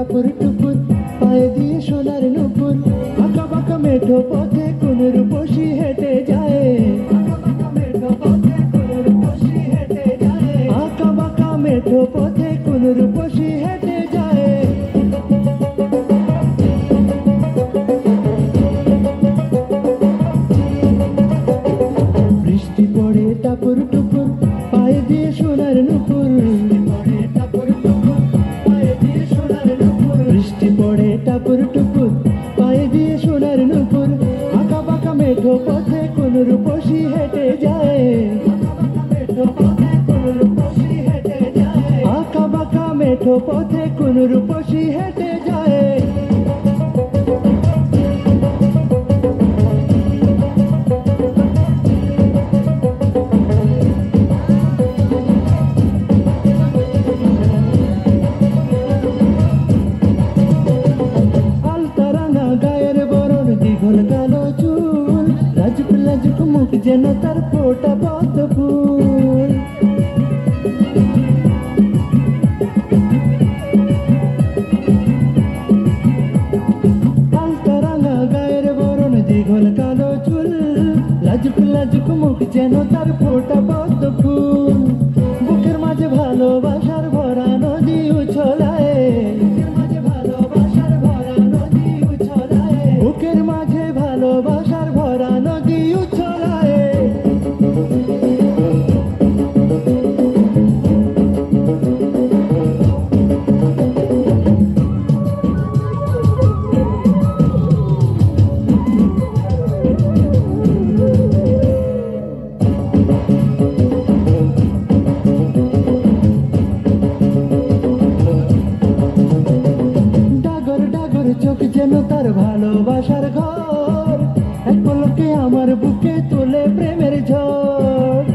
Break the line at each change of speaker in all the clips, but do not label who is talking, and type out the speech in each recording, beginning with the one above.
টাপুর টুপুর পায়ে দিয়ে সোনার নুপুর আঁকা বাঁকা মেঠো পথে কোন রূপসী হেঁটে যায় আঁকা বাঁকা মেঠো পথে কোন রূপসী হেঁটে যায় বৃষ্টি পড়ে টাপুর টুপুর পায়ে দিয়ে সোনার নুপুর বৃষ্টি পড়ে টাপুর টুপুর পায়ে দিয়ে সোনার নুপুর আঁকা বাঁকা মেঠো পথে কোন রূপসী হেঁটে যায় আঁকা বাঁকা মেঠো পথে কোন রূপসী হেঁটে যায় লাজুক মুখ যেন তার ফোটা পদ্ম ফুল আলতা রাঙা গায়ের বরণ দীঘল কালো চুল লাজুক মুখ যেন তার ফোটা পদ্ম ফুল বুকের মাঝে ভালোবাসার ভরা নদী উছলায় বুকের মাঝে ভালোবাসার ভরা নদী উছলায় ডাগর ডাগর চোখ যেন তার ভালোবাসার ঘর এক পলকে আমার বুকে তোলে প্রেমের ঝড়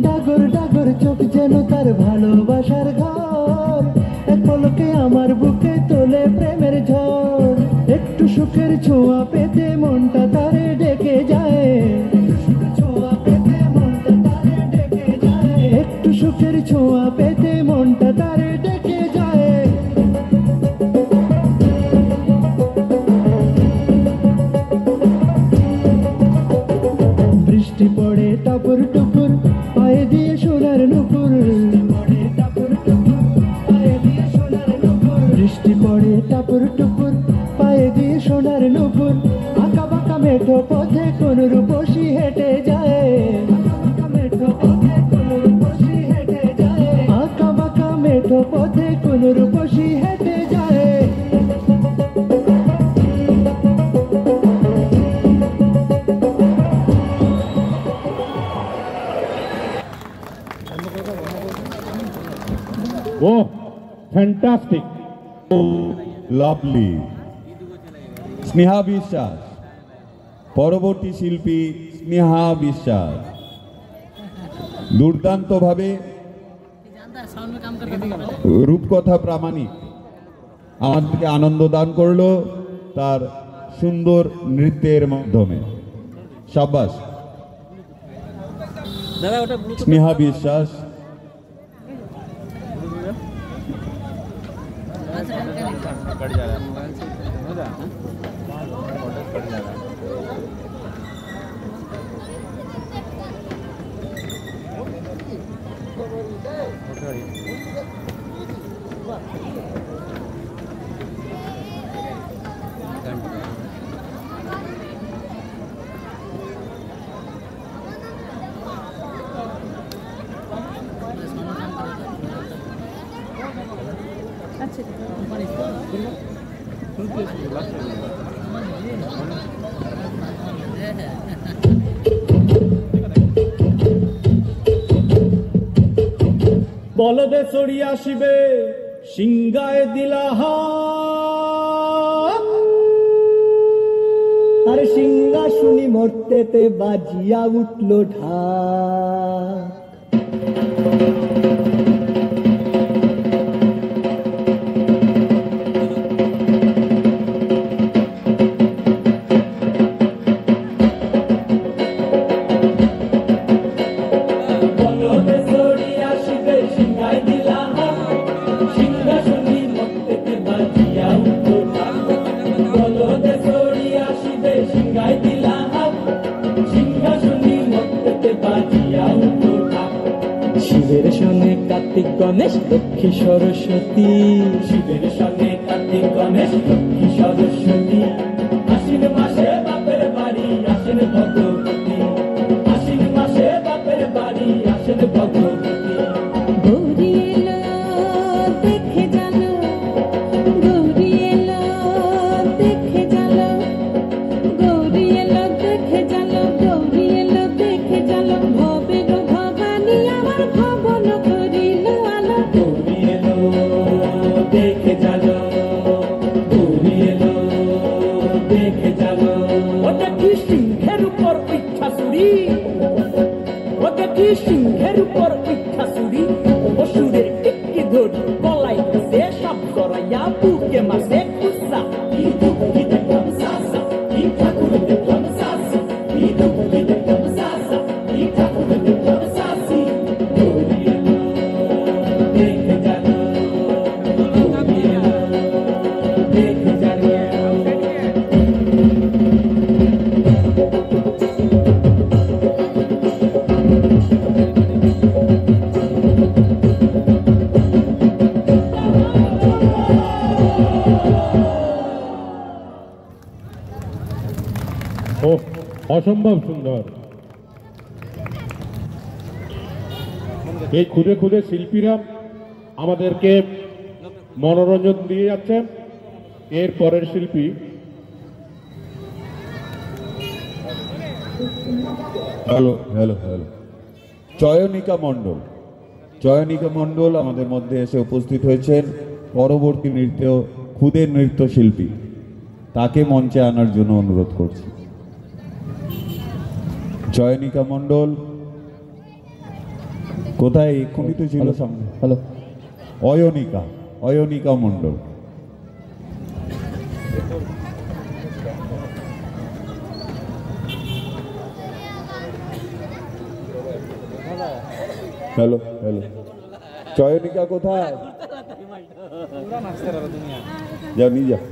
ডাগর ডাগর চোখ যেন তার ভালোবাসার ঘর এক পলকে আমার বুকে তোলে প্রেমের ঝড় একটু সুখের ছোঁয়া পেতে মনটা তারে ডেকে যায় একটু সুখের ছোঁয়া পেতে মনটা তারে ডেকে যায় বৃষ্টি পড়ে টাপুর টুপুর পায়ে দিয়ে সোনার নুপুর বৃষ্টি পড়ে টাপুর টুপুর পায়ে দিয়ে সোনার নুপুর আঁকা বাঁকা মেঠো পথে কোন রূপসী হেঁটে যায় আঁকা বাঁকা মেঠো পথে কোন রূপসী হেঁটে যায়
Oh, fantastic.
Oh, lovely. Sneha বিশ্বাস পরবর্তী শিল্পী স্নেহা বিশ্বাস দুর্দান্তভাবে রূপকথা প্রামাণিক আমাদেরকে আনন্দ দান করলো তার সুন্দর নৃত্যের মাধ্যমে সাবাস স্নেহা বিশ্বাস
कट जा रहा है मोबाइल से हो जा ऑर्डर कट जा रहा है
বলদে চড়িয়া শিবে সিংগায় দিলা আরে সিংহা শুনি মরতেতে বাজিয়া উঠল ঢাক
কার্তিক গণেশ লক্ষ্মী সরস্বতী, শিবের সঙ্গে কার্তিক গণেশ লক্ষ্মী সরস্বতী। আশ্বিন মাসে বাপের বাড়ি আসেন ভগবতী, আশ্বিন মাসে বাপের বাড়ি আসেন ভগবতী।
গৌরী এলো দেখে জানো, গৌরী এলো দেখে জানো, গৌরী এলো দেখে জানো, গৌরী এলো দেখে জানো। ভবের ভবানী আমার ভবন করিল আলো।
গৌরী এলো দেখে জানো, গৌরী এলো দেখে জানো। ওটা কি সিংহের উপর ইচ্ছাসুরি, ওটা কি সিংহের উপর ইচ্ছাসুরি। অসুরের টিকি ধরি গলায় সে সব জড়াইয়া বুকে মাসে কুসা। কি দুঃখী দেখলাম সাসা, কি ঠাকুর দেখলাম সাসি, কি দুঃখী দেখলাম সাসা, কি ঠাকুর দেখলাম সাসি। গৌরী এলো দেখে জানো, গৌরী এলো দেখে জানো।
ও অসম্ভব সুন্দর। এই খুদে খুদে শিল্পীরা আমাদেরকে মনোরঞ্জন দিয়ে যাচ্ছে। এর পরের শিল্পী
হ্যালো হ্যালো হ্যালো চয়নিকা মণ্ডল। চয়নিকা মণ্ডল আমাদের মধ্যে এসে উপস্থিত হয়েছেন। পরবর্তী খুদে নৃত্যশিল্পী, তাকে মঞ্চে আনার জন্য অনুরোধ করছি। চয়নিকা মণ্ডল কোথায়? এক্ষুনি তো ছিল সামনে।
হ্যালো,
অয়নিকা, অয়নিকা মণ্ডল। হ্যালো হ্যালো চয়নিকা কোথায়? যাও নিয়ে যাও।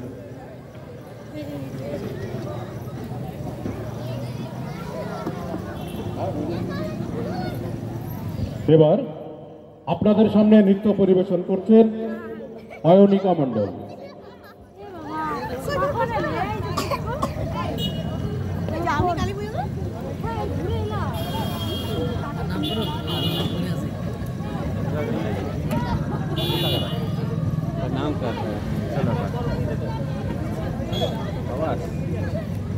এবার আপনাদের সামনে নৃত্য পরিবেশন করছেন অয়নিকা মণ্ডল।
আমি কালী পুজো
नाम क्या है? আওয়াজ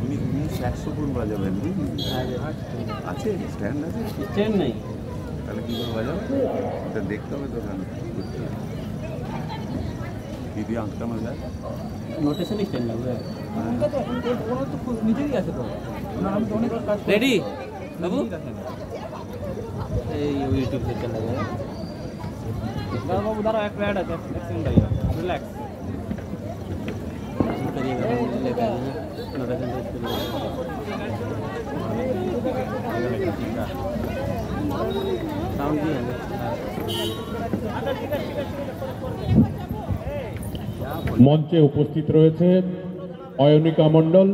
উনি স্যাক্সোফোন বাজাবেন আছে? স্ট্যান্ড আছে?
স্ট্যান্ড নেই,
তাহলে কী করে বাজাবেন? এটা দেখতে হবে তো কেন দিদি আঁকতে আমার যায়
নোটেশন স্ট্যান্ড লাগবে। নিজেই আছে তো রেডি বাবু, এই ইউটিউব से चला गया। दादा बाबू दादा एक ऐड है, एक सेकंड आइए, रिलैक्स करिएगा, लेकर आइए नोटेशन टेस्ट करिएगा। साउंड भी है
মঞ্চে উপস্থিত রয়েছে অয়নিকা মণ্ডল,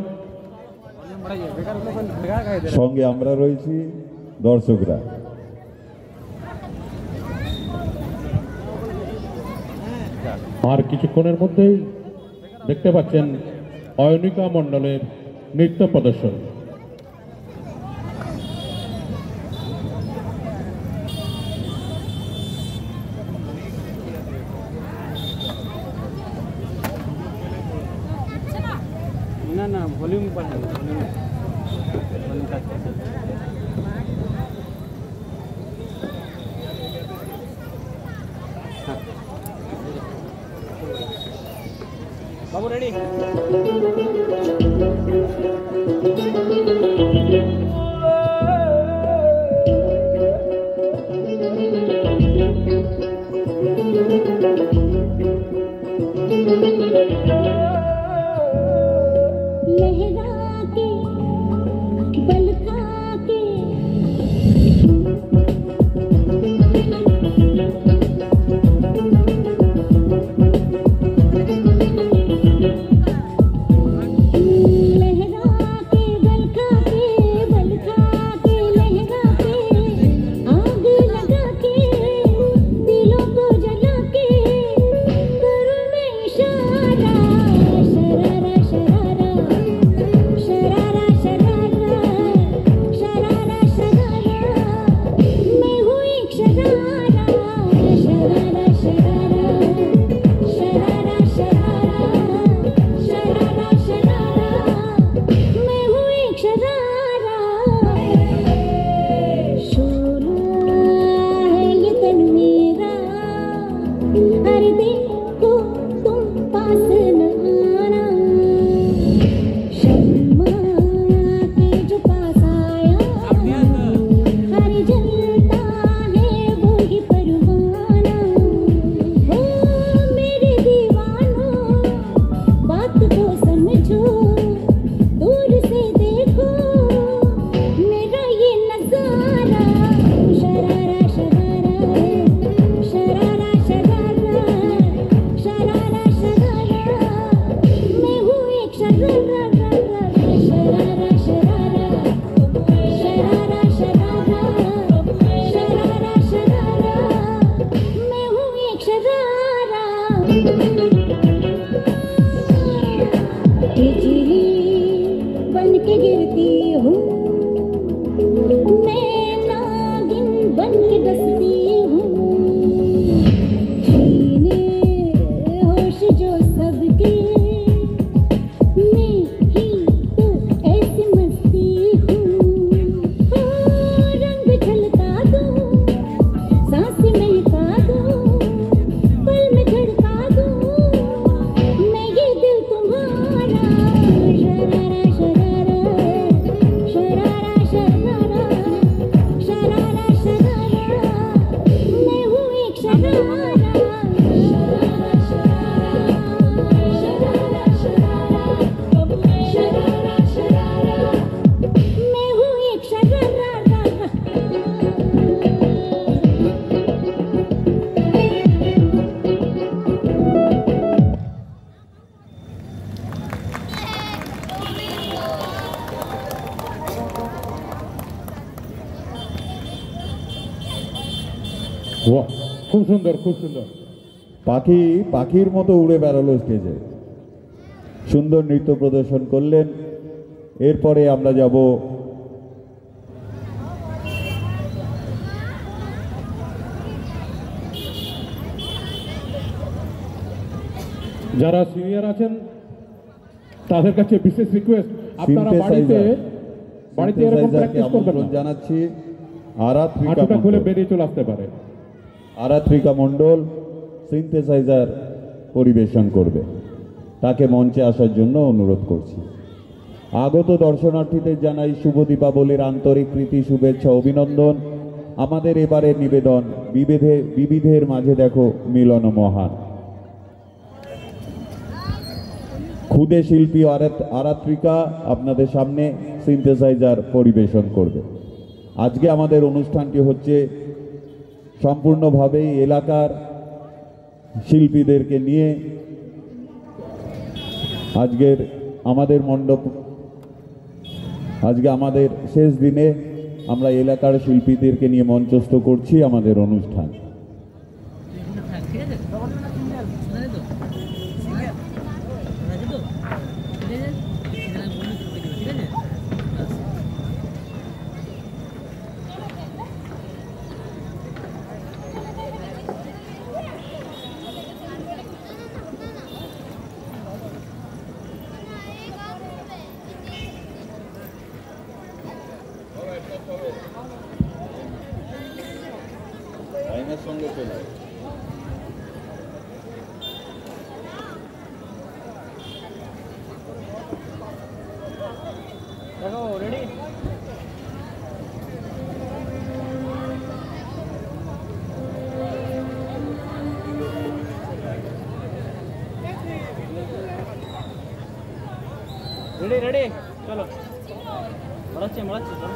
সঙ্গে আমরা রয়েছি দর্শকরা।
আর কিছুক্ষণের মধ্যেই দেখতে পাচ্ছেন অয়নিকা মণ্ডলের নৃত্য প্রদর্শন।
ना ना वॉल्यूम पर है, वॉल्यूम का बाबू रेडी।
लहरा के बल खा के लहरा के बल खा के बल खा के लहरा के आग लगा के दिलों
বাহ, খুব সুন্দর, খুব সুন্দর।
পাখির মতো উড়ে বেড়ালো স্টেজে, সুন্দর নৃত্য প্রদর্শন করলেন। এরপরে আমরা যাব
যারা সিনিয়র আছেন তাদের কাছে বিশেষ রিকোয়েস্ট, আপনারা বাড়িতে এরকম প্র্যাকটিস করবেন না।
জানাচ্ছি
হাঁটুটা খুলে বেরিয়ে চলে আসতে পারে।
আরাত্রিকা মণ্ডল সিনথেসাইজার পরিবেশন করবে, তাকে মঞ্চে আসার জন্য অনুরোধ করছি। আগত দর্শনার্থীদের জানাই শুভ দীপাবলির আন্তরিক প্রীতি, শুভেচ্ছা, অভিনন্দন। আমাদের এবারের নিবেদন বিবিধের মাঝে দেখো মিলন মহান। খুদে শিল্পী আরাত্রিকা আপনাদের সামনে সিনথেসাইজার পরিবেশন করবে। আজকে আমাদের অনুষ্ঠানটি হচ্ছে সম্পূর্ণভাবেই এলাকার শিল্পীদেরকে নিয়ে। আজকে আমাদের শেষ দিনে আমরা এলাকার শিল্পীদেরকে নিয়ে মঞ্চস্থ করছি আমাদের অনুষ্ঠান। টাইমের সঙ্গে চলে
দেখো রেডি। রেডি রেডি চলো, মরাচ্ছে চলো।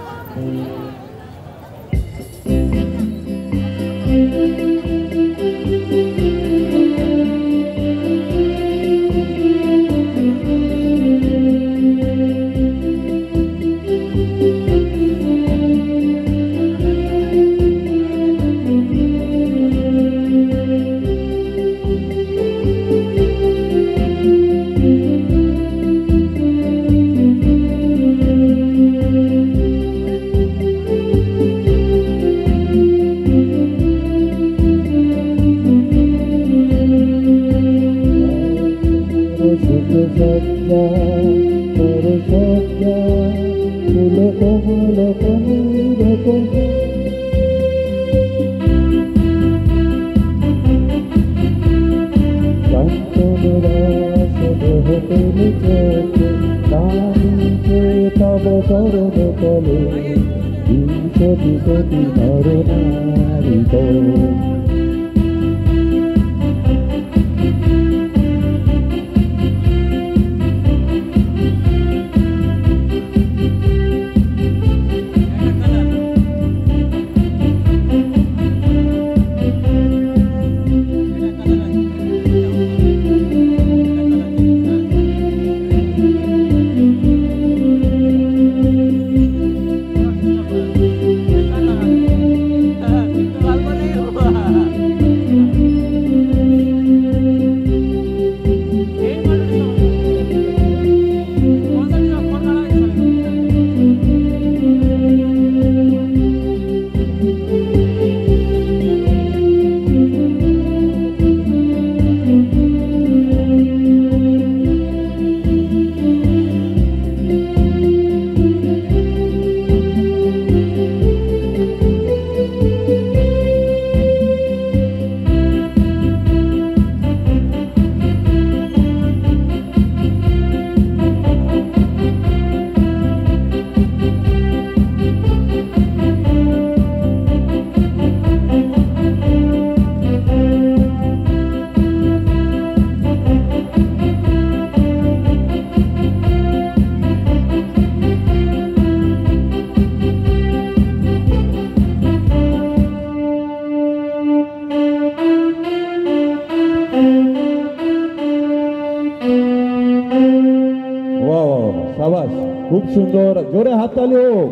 সাবাস, খুব সুন্দর, জোরে হাততালি হোক।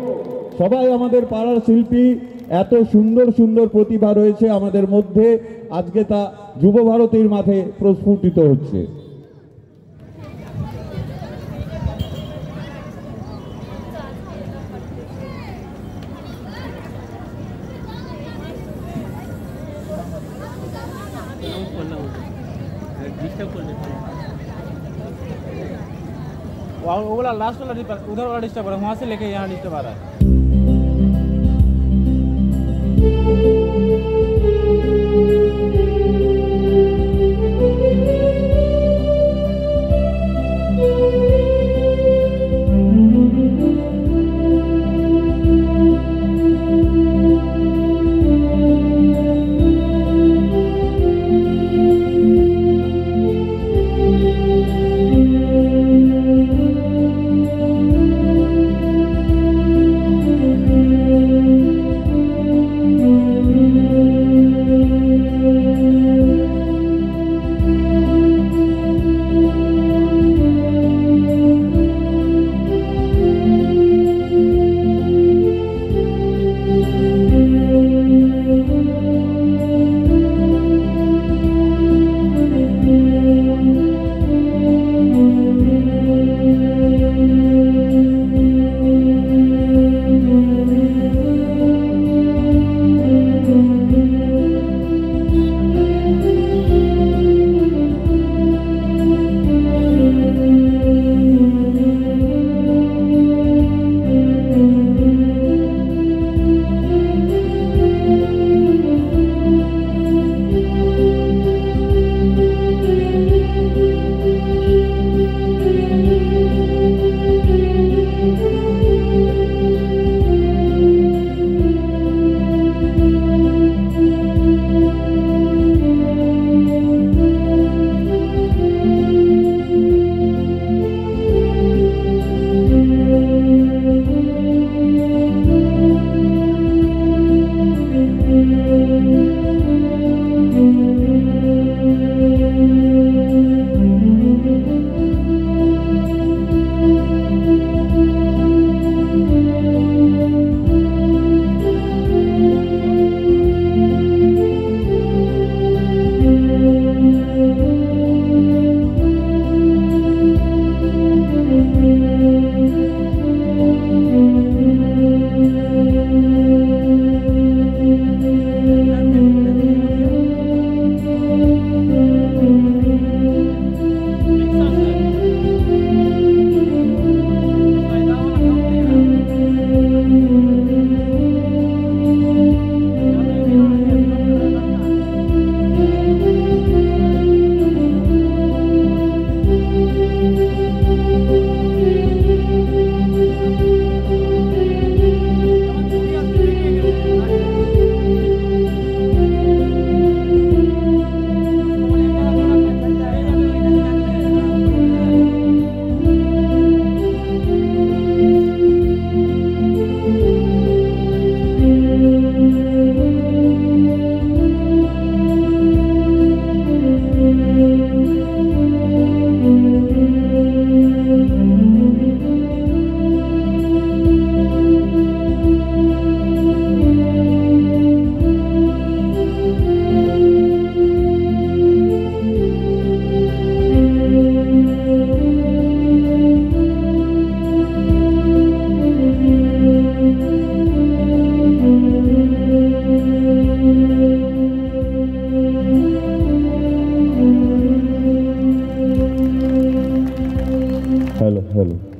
সবাই আমাদের পাড়ার শিল্পী, এত সুন্দর সুন্দর প্রতিভা রয়েছে আমাদের মধ্যে, আজকে তা যুব ভারতীর মাঠে প্রস্ফুটিত হচ্ছে।
वो वाला लास्ट वाला उधर वाला डिस्टर्ब हो रहा है, वहाँ से लेके यहाँ डिस्टर्ब आ रहा है।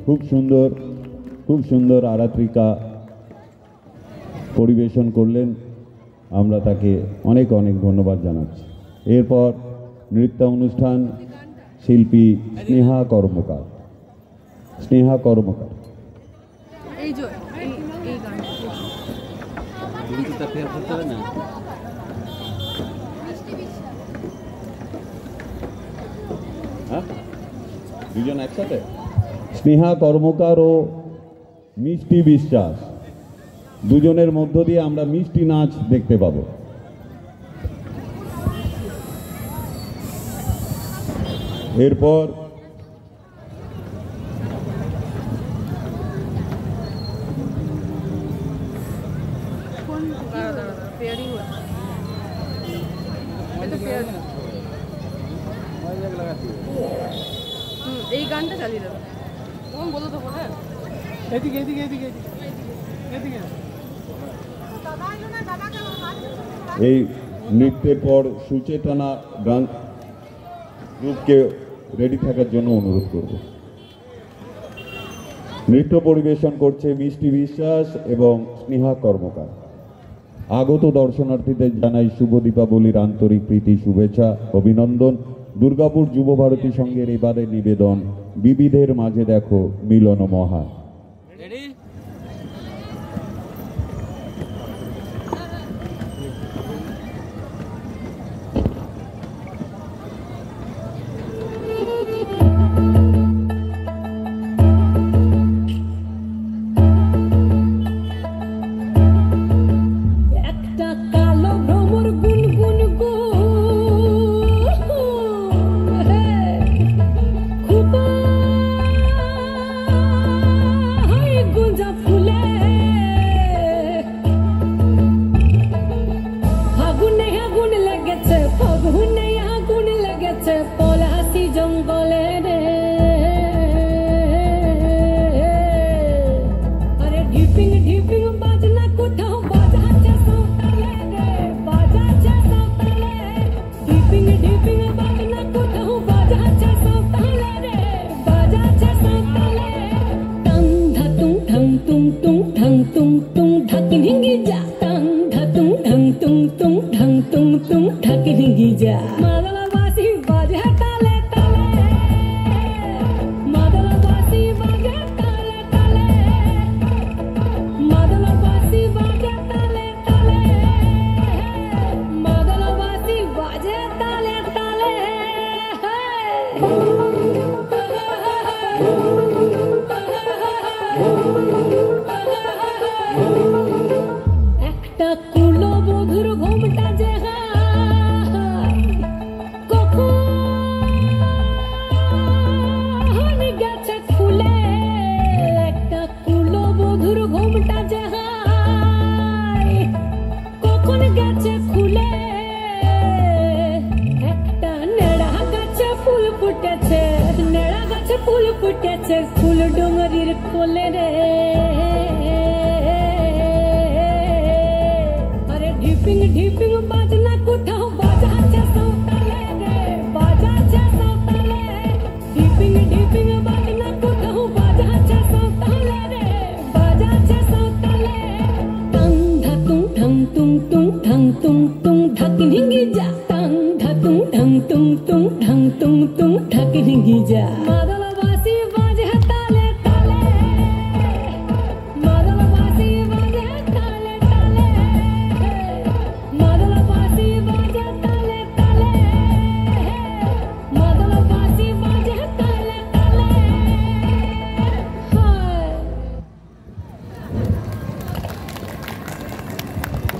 খুব সুন্দর আরাত্রিকা পরিবেশন করলেন, আমরা তাকে অনেক অনেক ধন্যবাদ জানাচ্ছি। এরপর নৃত্য অনুষ্ঠান শিল্পী স্নেহা কর্মকার।
এই যে এই গান
হ্যাঁ, দুজন একসাথে। স্নেহা কর্মকার ও মিষ্টি বিশ্বাস, দুজনের মধ্য দিয়ে আমরা মিষ্টি নাচ দেখতে পাবো। এরপর
এই গানটা চালিয়ে দেবে তখন বলো তো হ্যাঁ
এদিকে এদিকে এদিকে এদিকে
এই নৃত্যের পর সুচেতনা গান গ্রুপকে রেডি থাকার জন্য অনুরোধ করব। নৃত্য পরিবেশন করছে মিষ্টি বিশ্বাস এবং স্নেহা কর্মকার। আগত দর্শনার্থীদের জানাই শুভ দীপাবলির আন্তরিক প্রীতি শুভেচ্ছা অভিনন্দন। দুর্গাপুর যুব ভারতী সংঘের এবারের নিবেদন বিবিধের মাঝে দেখো মিলন মহা।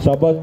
शाबाश।